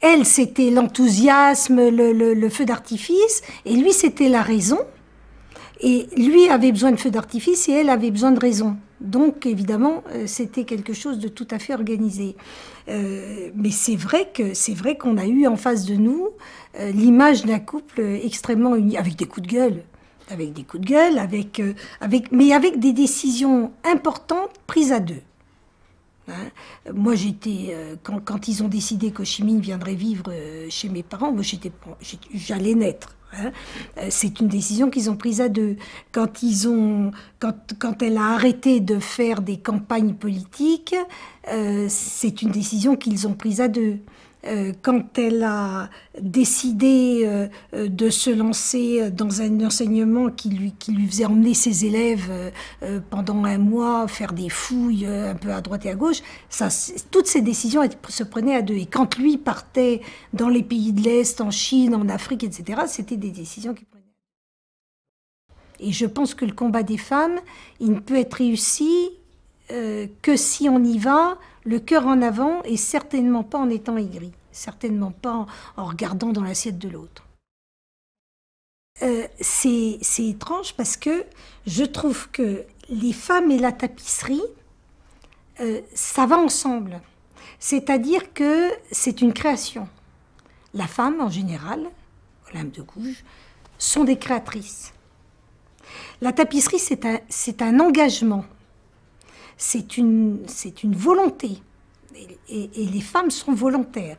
Elle, c'était l'enthousiasme, le feu d'artifice, et lui, c'était la raison. Et lui avait besoin de feu d'artifice et elle avait besoin de raison. Donc, évidemment, c'était quelque chose de tout à fait organisé. Mais c'est vrai qu'on a eu en face de nous l'image d'un couple extrêmement uni, avec des coups de gueule. Avec des coups de gueule, mais avec des décisions importantes prises à deux. Hein. Moi, quand ils ont décidé qu'Ho Chi Minh viendrait vivre chez mes parents, moi, j'allais naître. Hein. C'est une décision qu'ils ont prise à deux. Quand elle a arrêté de faire des campagnes politiques, c'est une décision qu'ils ont prise à deux. Quand elle a décidé de se lancer dans un enseignement qui lui faisait emmener ses élèves pendant un mois, faire des fouilles un peu à droite et à gauche, toutes ces décisions se prenaient à deux. Et quand lui partait dans les pays de l'Est, en Chine, en Afrique, etc., c'était des décisions qu'il prenait. Et je pense que le combat des femmes, il ne peut être réussi que si on y va le cœur en avant et certainement pas en étant aigri, certainement pas en regardant dans l'assiette de l'autre. C'est étrange parce que je trouve que les femmes et la tapisserie, ça va ensemble. C'est-à-dire que c'est une création. La femme, en général, Olympe de Gouges, sont des créatrices. La tapisserie, c'est un engagement. C'est une volonté. Et les femmes sont volontaires.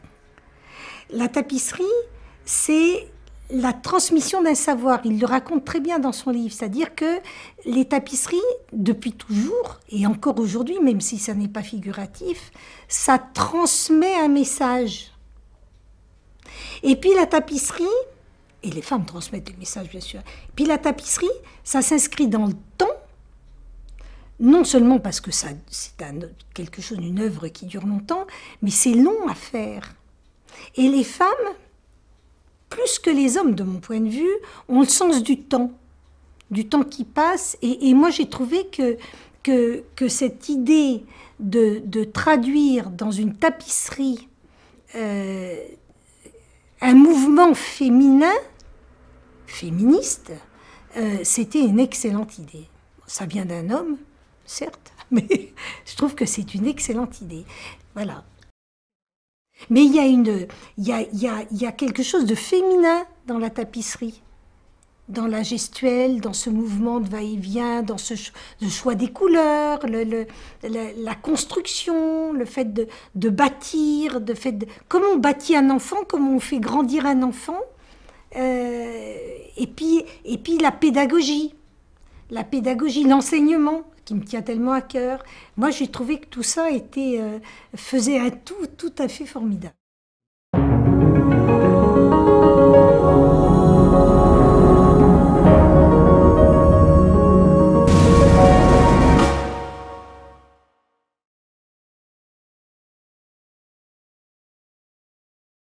La tapisserie, c'est la transmission d'un savoir. Il le raconte très bien dans son livre. C'est-à-dire que les tapisseries, depuis toujours, et encore aujourd'hui, même si ça n'est pas figuratif, ça transmet un message. Et puis la tapisserie, et les femmes transmettent des messages, bien sûr. Et puis la tapisserie, ça s'inscrit dans le temps, non seulement parce que c'est quelque chose, une œuvre qui dure longtemps, mais c'est long à faire. Et les femmes, plus que les hommes, de mon point de vue, ont le sens du temps qui passe. Et moi, j'ai trouvé que cette idée de traduire dans une tapisserie un mouvement féministe, c'était une excellente idée. Ça vient d'un homme, certes, mais je trouve que c'est une excellente idée. Voilà. Mais il y a quelque chose de féminin dans la tapisserie, dans la gestuelle, dans ce mouvement de va-et-vient, dans le choix des couleurs, la construction, le fait de bâtir, comment on bâtit un enfant, comment on fait grandir un enfant, et puis la pédagogie, l'enseignement, qui me tient tellement à cœur. Moi, j'ai trouvé que tout ça faisait un tout à fait formidable.